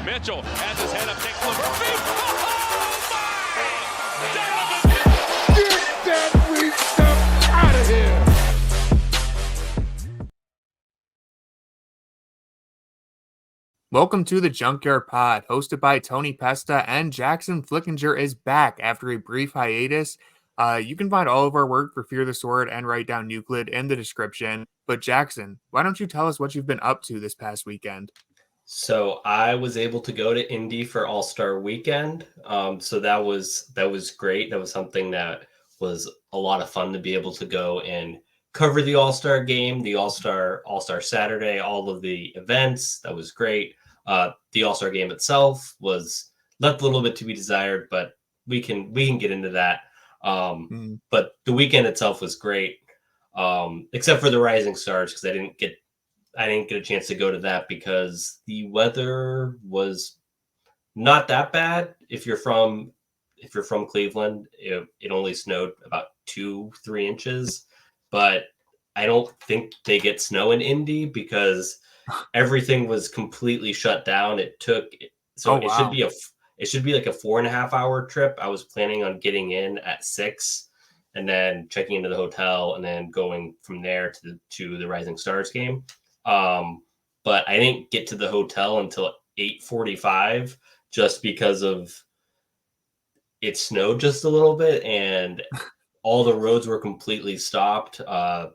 Mitchell has his head up, takes the feet. Oh, my! Donovan! Get that weak stuff out of here! Welcome to the Junkyard Pod, hosted by Tony Pesta, and Jackson Flickinger is back after a brief hiatus. You can find all of our work for Fear the Sword and Write Down Euclid in the description. But Jackson, why don't you tell us what you've been up to this past weekend? So I was able to go to Indy for All-Star Weekend. So that was great. That was something that was a lot of fun to be able to go and cover the All-Star game, the All-Star Saturday, all of the events. That was great. The All-Star game itself was left a little bit to be desired, but we can get into that. But the weekend itself was great, except for the Rising Stars, because I didn't get a chance to go to that because the weather was not that bad. If you're from Cleveland, it only snowed about 2-3 inches, but I don't think they get snow in Indy because everything was completely shut down. It should be like a 4.5 hour trip. I was planning on getting in at 6 and then checking into the hotel and then going from there to the Rising Stars game. But I didn't get to the hotel until 8:45 just because of it snowed just a little bit and all the roads were completely stopped. I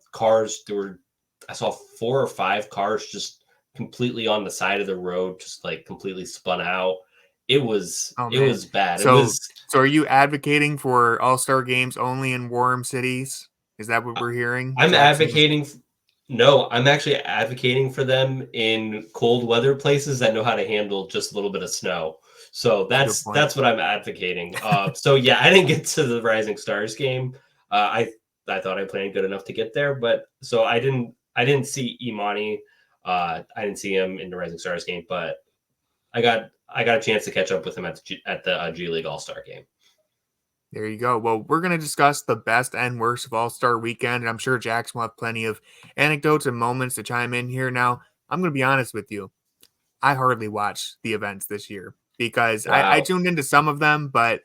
saw 4 or 5 cars just completely on the side of the road, just like completely spun out. It was bad. So are you advocating for All-Star games only in warm cities? Is that what we're hearing? I'm actually advocating for them in cold weather places that know how to handle just a little bit of snow. So that's what I'm advocating. So yeah, I didn't get to the Rising Stars game. I thought I planned good enough to get there, but so I didn't see Emoni. I didn't see him in the Rising Stars game, but I got a chance to catch up with him at the G League All-Star game. There you go. Well, we're going to discuss the best and worst of All-Star Weekend, and I'm sure Jackson will have plenty of anecdotes and moments to chime in here. Now, I'm going to be honest with you. I hardly watched the events this year because I tuned into some of them, but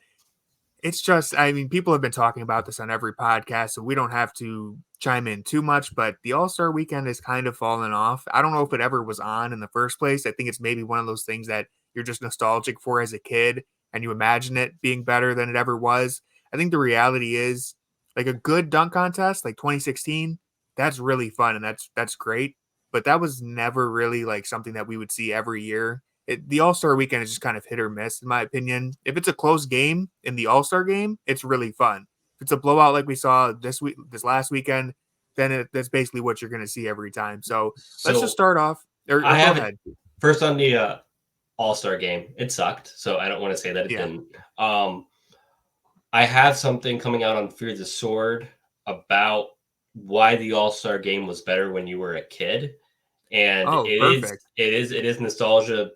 it's just, people have been talking about this on every podcast, so we don't have to chime in too much, but the All-Star Weekend has kind of fallen off. I don't know if it ever was on in the first place. I think it's maybe one of those things that you're just nostalgic for as a kid, and you imagine it being better than it ever was. I think the reality is, like, a good dunk contest, like 2016, that's really fun, and that's great, but that was never really, like, something that we would see every year. The All-Star Weekend is just kind of hit or miss, in my opinion. If it's a close game in the All-Star game, it's really fun. If it's a blowout like we saw this last weekend, then that's basically what you're going to see every time. So let's just start off. Go ahead. First on the All-Star game, it sucked, so I don't want to say that it didn't. I have something coming out on Fear the Sword about why the All-Star game was better when you were a kid, and it is nostalgia.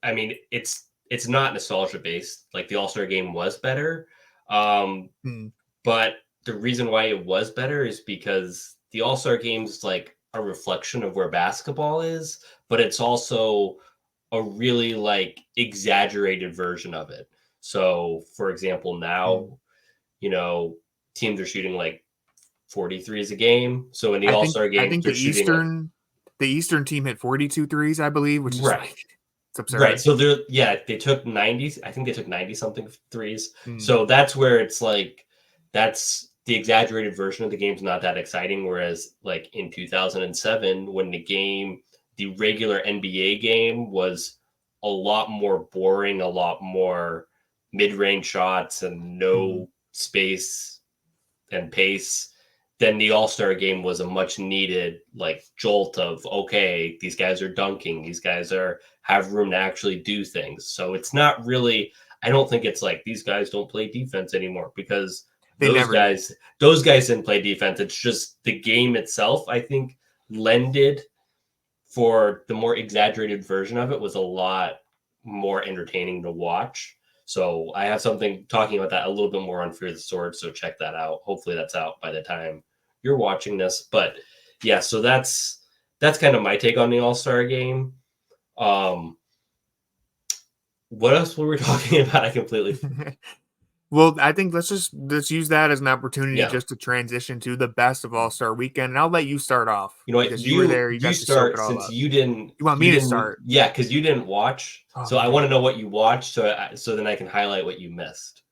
I mean, it's not nostalgia based. Like, the All-Star game was better, but the reason why it was better is because the All-Star game is like a reflection of where basketball is, but it's also a really like exaggerated version of it. So, for example, now, teams are shooting like 43s a game. So in the All-Star game, I think the Eastern team hit 42 threes, I believe, which is right. It's absurd. Right. So they took 90. I think they took 90 something threes. So that's where it's like, that's the exaggerated version of the game's not that exciting. Whereas like in 2007, when the regular NBA game was a lot more boring, a lot more mid-range shots and no space and pace, then the All-Star game was a much needed like jolt of, okay, these guys are dunking. These guys have room to actually do things. So it's not really, I don't think it's like these guys don't play defense anymore because those guys didn't play defense. It's just the game itself, I think, lended for the more exaggerated version of it was a lot more entertaining to watch. So I have something talking about that a little bit more on Fear the Sword. So check that out. Hopefully that's out by the time you're watching this. But yeah, so that's kind of my take on the All-Star game. What else were we talking about? I completely. Well, I think let's use that as an opportunity Yeah. just to transition to the best of All-Star Weekend, and I'll let you start off. You know what? Because you were there, you got to soak start it all since up. you didn't. You want me to start? Yeah, because you didn't watch. Oh, so I man. want to know what you watched, so then I can highlight what you missed.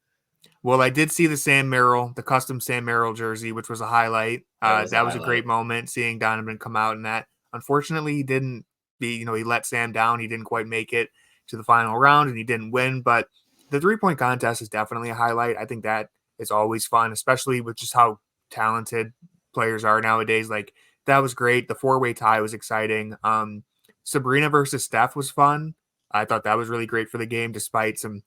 Well, I did see the the custom Sam Merrill jersey, which was a highlight. That was a great moment seeing Donovan come out in that. Unfortunately, he didn't he let Sam down. He didn't quite make it to the final round and he didn't win. But the 3-point contest is definitely a highlight. I think that is always fun, especially with just how talented players are nowadays. Like that was great. The 4-way tie was exciting. Sabrina versus Steph was fun. I thought that was really great for the game, despite some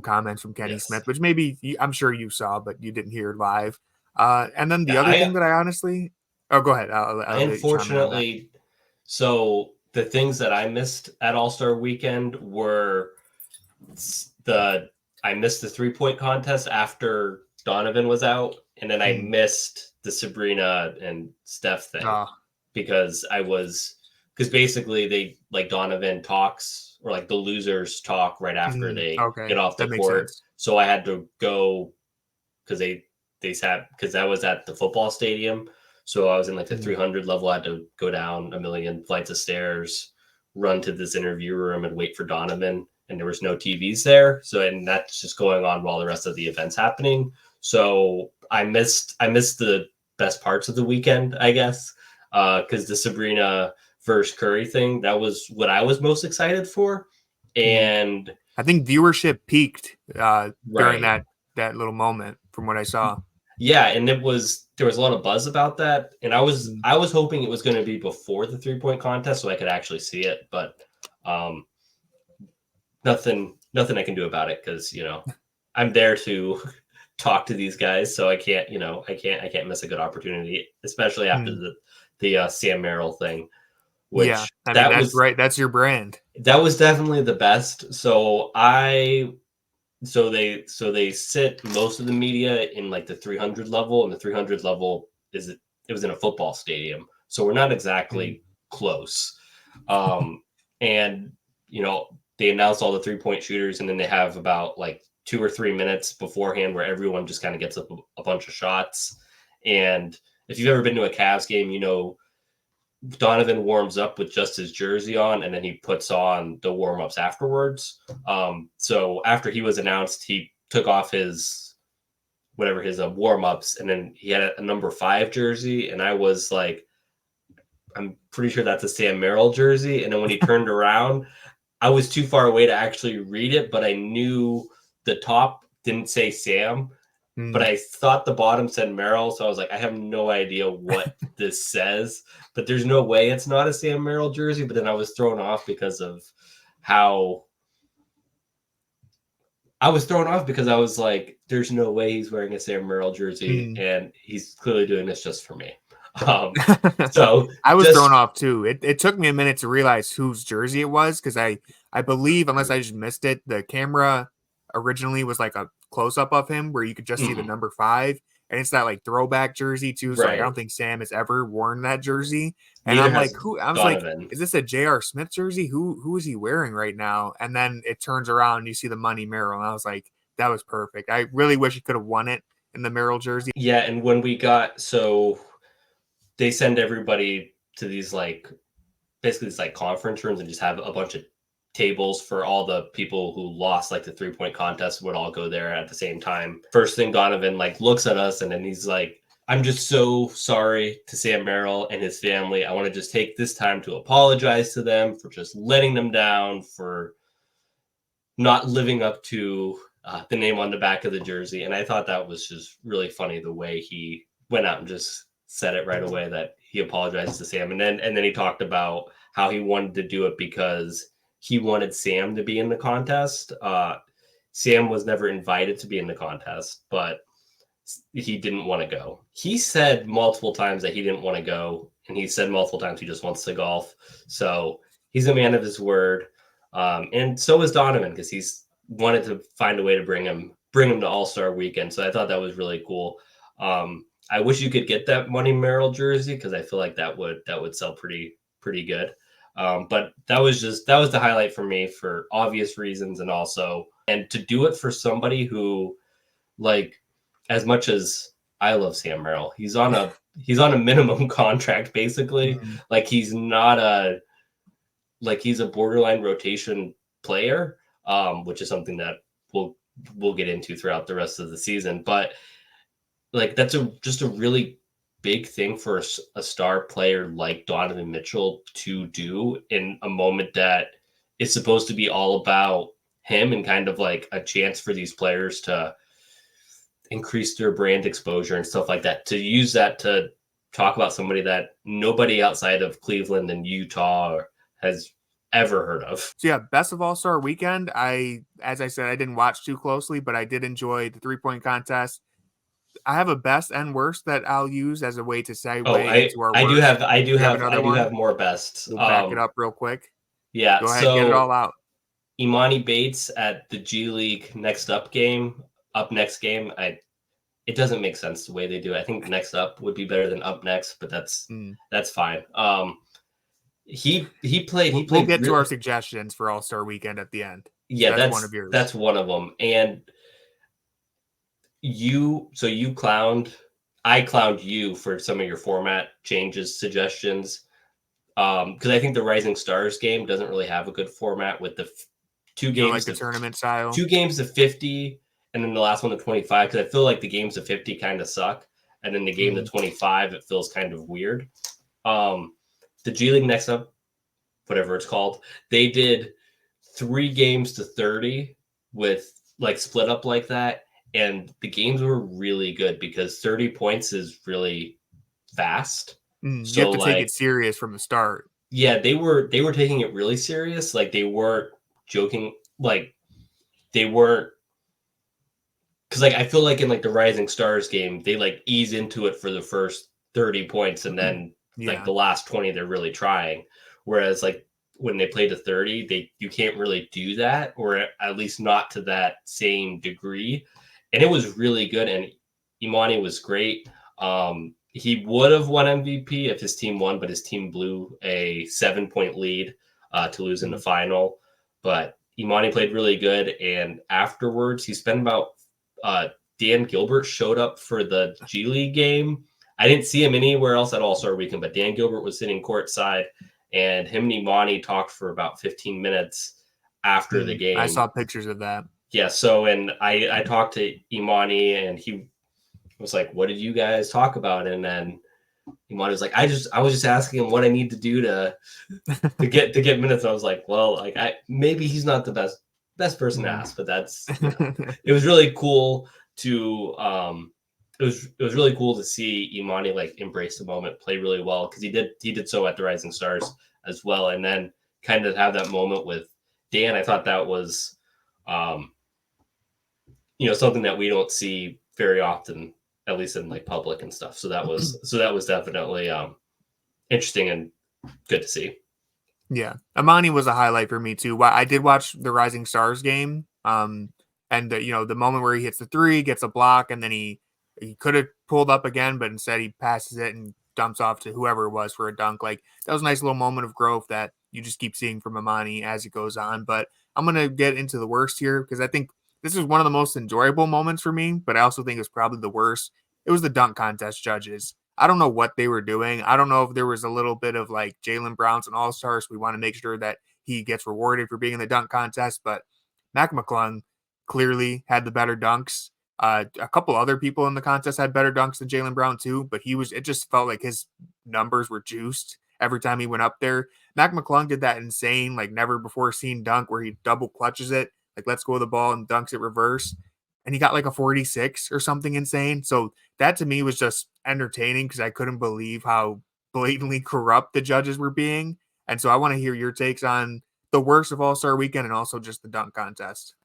comments from Kenny Smith, which maybe I'm sure you saw, but you didn't hear live. And then the other thing that I honestly, go ahead. I'll unfortunately, so the things that I missed at All-Star Weekend were I missed the 3-point contest after Donovan was out, and then I missed the Sabrina and Steph thing because basically they like Donovan talks or like the losers talk right after they get off the court. So I had to go because because that was at the football stadium. So I was in like the 300 level. I had to go down a million flights of stairs, run to this interview room and wait for Donovan. And there was no TVs there. So, and that's just going on while the rest of the event's happening. So I missed the best parts of the weekend, I guess. Because the Sabrina versus Curry thing, that was what I was most excited for. And I think viewership peaked during that little moment from what I saw. Yeah, and there was a lot of buzz about that. And I was hoping it was going to be before the 3-point contest so I could actually see it, but nothing I can do about it because, I'm there to talk to these guys, so I can't miss a good opportunity, especially after the Sam Merrill thing. Which that's right. That's your brand. That was definitely the best. So they sit most of the media in like the 300 level, and the 300 level it was in a football stadium, so we're not exactly close. And they announced all the 3-point shooters, and then they have about like 2 or 3 minutes beforehand where everyone just kind of gets up a bunch of shots. And if you've ever been to a Cavs game, Donovan warms up with just his jersey on, and then he puts on the warm-ups afterwards. So after he was announced, he took off his warm-ups, and then he had a number 5 jersey, and I was like, I'm pretty sure that's a Sam Merrill jersey. And then when he turned around, I was too far away to actually read it, but I knew the top didn't say Sam, but I thought the bottom said Merrill. So I was like, I have no idea what this says, but there's no way it's not a Sam Merrill jersey. But then I was thrown off because of how I was like, there's no way he's wearing a Sam Merrill jersey, and he's clearly doing this just for me. So I was thrown off too. It took me a minute to realize whose jersey it was because I believe, unless I just missed it, the camera originally was like a close-up of him where you could just see the number 5, and it's that like throwback jersey too. So like, I don't think Sam has ever worn that jersey. And Neither I'm like, Donovan. is this a J.R. Smith jersey? Who is he wearing right now? And then it turns around and you see the Money Merrill, and I was like, that was perfect. I really wish he could have won it in the Merrill jersey. Yeah, and when we they send everybody to these basically these conference rooms and just have a bunch of tables for all the people who lost like the 3-point contest would all go there at the same time. First thing, Donovan looks at us, and then he's like, I'm just so sorry to Sam Merrill and his family. I want to just take this time to apologize to them for just letting them down, for not living up to the name on the back of the jersey. And I thought that was just really funny the way he went out and just said it right away that he apologized to Sam. And then he talked about how he wanted to do it because he wanted Sam to be in the contest. Sam was never invited to be in the contest, but he didn't want to go. He said multiple times that he didn't want to go, and he said multiple times he just wants to golf. So he's a man of his word. And so is Donovan, because he's wanted to find a way to bring him to All-Star Weekend. So I thought that was really cool. I wish you could get that Money Merrill jersey because I feel like that would sell pretty good. But that was the highlight for me for obvious reasons, and to do it for somebody who, like, as much as I love Sam Merrill, he's on a minimum contract basically. Mm-hmm. Like he's a borderline rotation player, which is something that we'll get into throughout the rest of the season. But like that's just a really big thing for a star player like Donovan Mitchell to do in a moment that is supposed to be all about him and kind of like a chance for these players to increase their brand exposure and stuff like that, to use that to talk about somebody that nobody outside of Cleveland and Utah has ever heard of. So yeah, best of All-Star Weekend. As I said, I didn't watch too closely, but I did enjoy the 3-point contest. I have a best and worst that I'll use as a way to segue into our worst. I do have more bests. We'll back it up real quick. Yeah. Go ahead, get it all out. Emoni Bates at the G League up next game. It doesn't make sense the way they do it. I think next up would be better than up next, but that's fine. He played. We'll get to our suggestions for All-Star Weekend at the end. Yeah, that's one of yours. That's one of them. And I clowned you for some of your format changes, suggestions. Because I think the Rising Stars game doesn't really have a good format with the two games, like the tournament style. 2 games of 50, and then the last one to 25. Because I feel like the games of 50 kind of suck, and then the game to 25 it feels kind of weird. The G League Next Up, whatever it's called, they did 3 games to 30 with like split up like that. And the games were really good because 30 points is really fast. You have to take it serious from the start. Yeah, they were taking it really serious. Like they weren't joking. Like they weren't, because like I feel like in like the Rising Stars game, they like ease into it for the first 30 points and then like the last 20 they're really trying. Whereas like when they play to 30, you can't really do that, or at least not to that same degree. And it was really good. And Emoni was great. He would have won MVP if his team won, but his team blew a 7-point lead to lose in the final. But Emoni played really good. And afterwards, he spent about Dan Gilbert showed up for the G League game. I didn't see him anywhere else at All-Star Weekend, but Dan Gilbert was sitting courtside, and him and Emoni talked for about 15 minutes after the game. I saw pictures of that. Yeah, so and I talked to Emoni, and he was like, "What did you guys talk about?" And then Emoni was like, "I was just asking him what I need to do to get minutes." And I was like, "Well, like maybe he's not the best person to ask, but that's it was really cool to it was really cool to see Emoni like embrace the moment, play really well, because he did so at the Rising Stars as well, and then kind of have that moment with Dan. I thought that was something that we don't see very often, at least in like public and stuff. So that was definitely interesting and good to see. Yeah. Emoni was a highlight for me too. I did watch the Rising Stars game. And the moment where he hits the 3, gets a block, and then he could have pulled up again, but instead he passes it and dumps off to whoever it was for a dunk. Like that was a nice little moment of growth that you just keep seeing from Emoni as it goes on. But I'm going to get into the worst here, because I think this is one of the most enjoyable moments for me, but I also think it's probably the worst. It was the dunk contest judges. I don't know what they were doing. I don't know if there was a little bit of like Jaylen Brown's an all-star, so we want to make sure that he gets rewarded for being in the dunk contest. But Mac McClung clearly had the better dunks. A couple other people in the contest had better dunks than Jaylen Brown too, but it just felt like his numbers were juiced every time he went up there. Mac McClung did that insane, like never before seen dunk where he double clutches it, like lets go of the ball and dunks it reverse. And he got like a 46 or something insane. So that to me was just entertaining, because I couldn't believe how blatantly corrupt the judges were being. And so I want to hear your takes on the worst of All-Star Weekend and also just the dunk contest.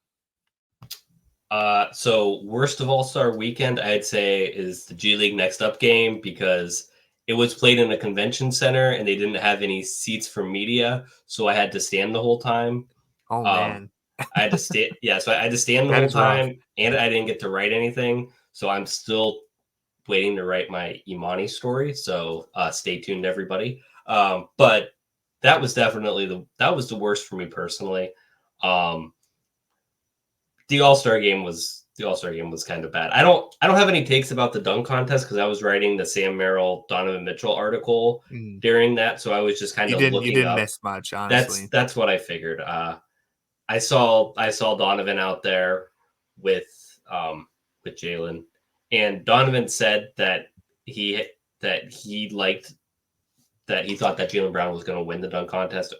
So worst of All-Star Weekend, I'd say, is the G League Next Up game, because it was played in a convention center and they didn't have any seats for media. So I had to stand the whole time. Oh, man. I had to stay. Yeah, so I had to stand the whole time, and I didn't get to write anything. So I'm still waiting to write my Emoni story. So stay tuned, everybody. But that was definitely that was the worst for me personally. The All-Star game was kind of bad. I don't have any takes about the dunk contest because I was writing the Sam Merrill, Donovan Mitchell article during that, so I was just kind of looking up. You didn't miss much, honestly. That's what I figured. I saw Donovan out there with Jalen, and Donovan said that he thought that Jaylen Brown was going to win the dunk contest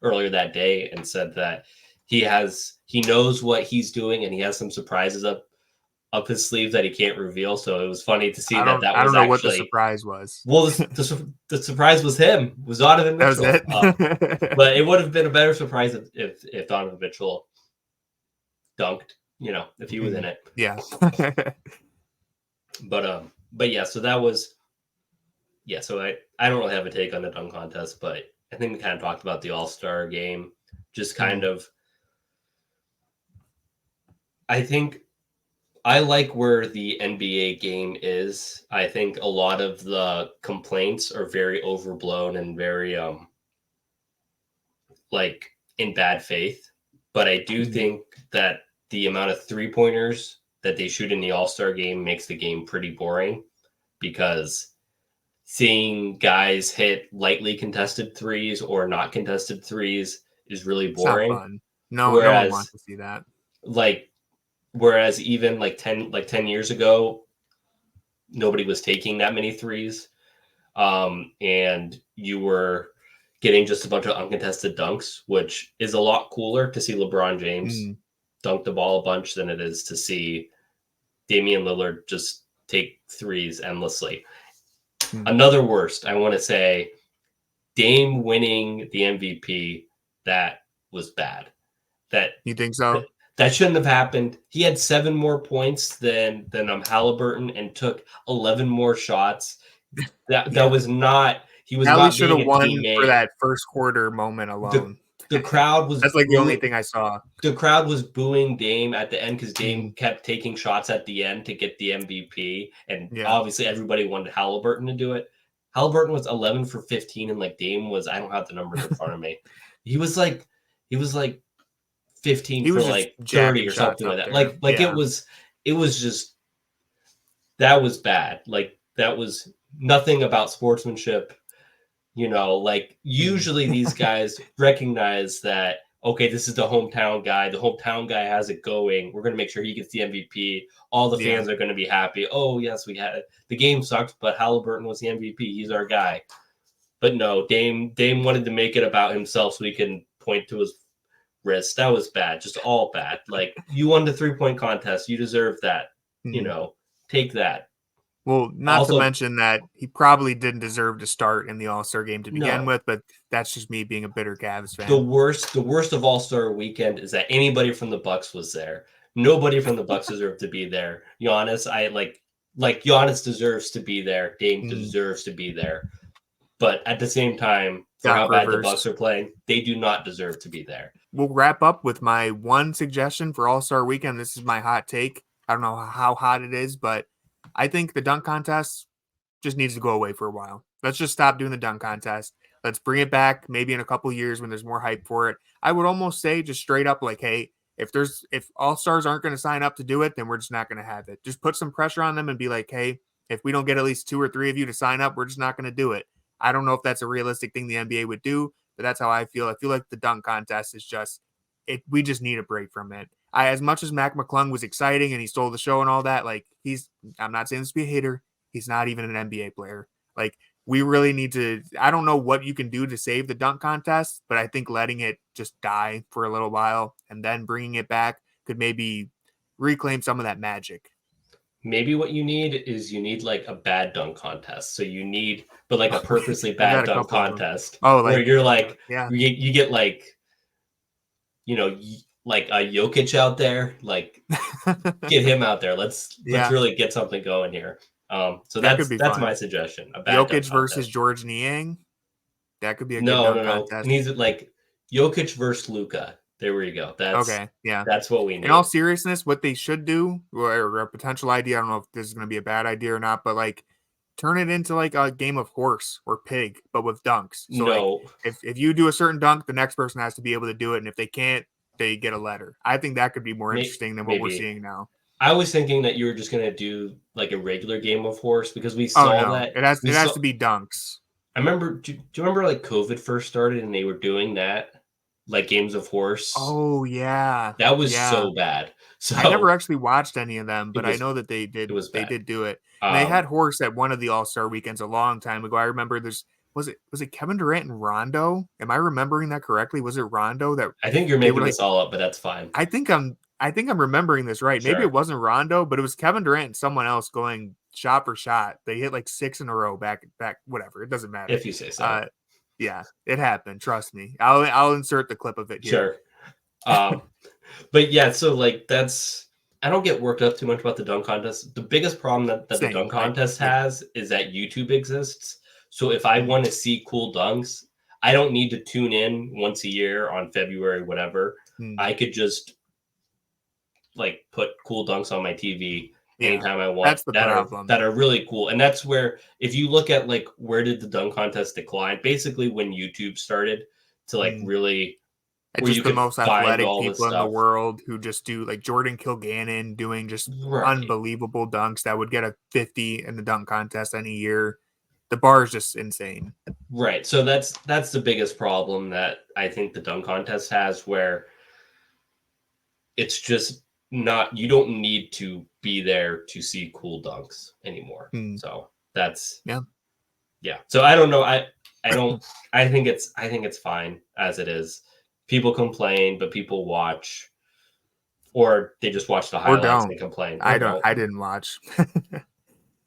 earlier that day, and said that he knows what he's doing and he has some surprises up his sleeve that he can't reveal. So it was funny to see that was I don't know what the surprise was. Well, the surprise was Donovan Mitchell. That was it. But it would have been a better surprise if Donovan Mitchell dunked, if he was in it. Yeah. But yeah, so that was, so I don't really have a take on the dunk contest, but I think we kind of talked about the All-Star game, just kind of, I think I like where the NBA game is. I think a lot of the complaints are very overblown and very, in bad faith. But I do think that the amount of three-pointers that they shoot in the All-Star game makes the game pretty boring, because seeing guys hit lightly contested threes or not contested threes is really boring. It's not fun. No one wants to see that. Whereas even 10 years ago, nobody was taking that many threes, and you were getting just a bunch of uncontested dunks, which is a lot cooler to see LeBron James dunk the ball a bunch than it is to see Damian Lillard just take threes endlessly. Another worst, I want to say, Dame winning the MVP, that was bad. You think so? That shouldn't have happened. He had 7 more points than Halliburton and took 11 more shots. That was not. He was not. Should have won for that first quarter moment alone. The crowd was. That's the only thing I saw. The crowd was booing Dame at the end because Dame kept taking shots at the end to get the MVP, and obviously everybody wanted Halliburton to do it. Halliburton was 11 for 15, and Dame was. I don't have the numbers in front of me. He was like 15 for 30 or something like that. It was just, that was bad. That was nothing about sportsmanship. Usually these guys recognize that, okay, this is the hometown guy. The hometown guy has it going. We're going to make sure he gets the MVP. All the fans are going to be happy. Oh, yes, we had it. The game sucked, but Halliburton was the MVP. He's our guy. But no, Dame wanted to make it about himself so he can point to his wrist. That was bad. Just all bad. You won the 3-point contest. You deserve that. Take that. Well, not to mention that he probably didn't deserve to start in the All-Star game to begin with, but that's just me being a bitter Cavs fan. The worst of All-Star weekend is that anybody from the Bucks was there. Nobody from the Bucks deserved to be there. Giannis, Giannis deserves to be there. Dame deserves to be there. But at the same time, for how bad the Bucks are playing, they do not deserve to be there. We'll wrap up with my one suggestion for All-Star weekend. This is my hot take. I don't know how hot it is, but I think the dunk contest just needs to go away for a while. Let's just stop doing the dunk contest. Let's bring it back maybe in a couple years when there's more hype for it. I would almost say just straight up hey, if All-Stars aren't going to sign up to do it, then we're just not going to have it. Just put some pressure on them and be hey, if we don't get at least 2 or 3 of you to sign up, we're just not going to do it. I don't know if that's a realistic thing the NBA would do, but that's how I feel. I feel like the dunk contest is just we just need a break from it. As much as Mac McClung was exciting and he stole the show and all that, I'm not saying this to be a hater. He's not even an NBA player. We really need to, I don't know what you can do to save the dunk contest, but I think letting it just die for a little while and then bringing it back could maybe reclaim some of that magic. Maybe what you need is a bad dunk contest. So you need, but a purposely bad dunk contest. Where you're you get a Jokic out there, get him out there. Let's really get something going here. So that's my suggestion. A bad Jokic versus George Niang. That could be a good dunk contest. It needs Jokic versus Luka. There we go. That's okay. Yeah, that's what we need. In all seriousness, what they should do, or a potential idea, I don't know if this is going to be a bad idea or not, but turn it into like a game of horse or pig, but with dunks. So No. like if you do a certain dunk, the next person has to be able to do it. And if they can't, they get a letter. I think that could be more interesting than what we're seeing now. I was thinking that you were just gonna do like a regular game of horse because we saw that it has to be dunks. I remember. Do you remember like COVID first started and they were doing that, like games of horse? Oh yeah, that was so bad. So I never actually watched any of them, but I know that they did. It was they bad. did do it. And they had horse at one of the All-Star weekends a long time ago. I remember was it Kevin Durant and Rondo? Am I remembering that correctly? Was it Rondo that? I think you're making this all up, but that's fine. I think I'm remembering this right. Sure. Maybe it wasn't Rondo, but it was Kevin Durant and someone else going shot for shot. They hit like 6 in a row back. Whatever. It doesn't matter. If you say so. Yeah, it happened. Trust me. I'll insert the clip of it here. Sure. But yeah, so like I don't get worked up too much about the dunk contest. The biggest problem that the dunk contest has is that YouTube exists. So if I want to see cool dunks, I don't need to tune in once a year on February, whatever. I could just like put cool dunks on my TV anytime I want. That's the problem. That are really cool. And that's where, if you look at like where did the dunk contest decline? Basically when YouTube started to like really where just the most athletic people in the world who just do like Jordan Kilgannon doing just unbelievable dunks that would get a 50 in the dunk contest any year. The bar is just insane. Right. So that's the biggest problem that I think the dunk contest has, where it's just not, you don't need to be there to see cool dunks anymore. So that's yeah. So I don't know. I think it's fine as it is. People complain, but people watch, or they just watch the highlights and complain. I didn't watch.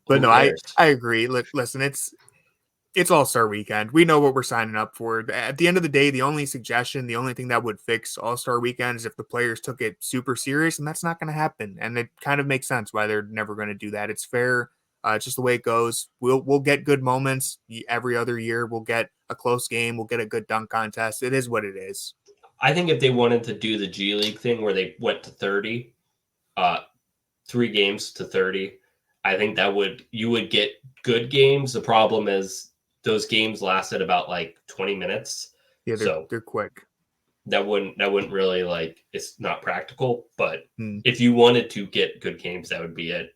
But no, I agree. Listen, it's All-Star weekend. We know what we're signing up for. At the end of the day, the only suggestion, the only thing that would fix All-Star weekend is if the players took it super serious, and that's not going to happen. And it kind of makes sense why they're never going to do that. It's fair. It's just the way it goes. We'll get good moments every other year. We'll get a close game. We'll get a good dunk contest. It is what it is. I think if they wanted to do the G League thing where they went to 30, 3 games to 30, I think you would get good games. The problem is those games lasted about like 20 minutes. Yeah, they're quick. That wouldn't really, like, it's not practical, but if you wanted to get good games, that would be it.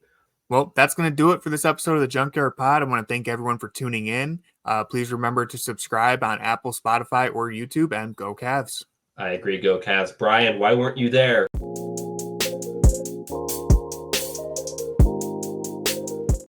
Well, that's going to do it for this episode of the Junkyard Pod. I want to thank everyone for tuning in. Please remember to subscribe on Apple, Spotify, or YouTube, and go Cavs. I agree. Go Cavs. Brian, why weren't you there?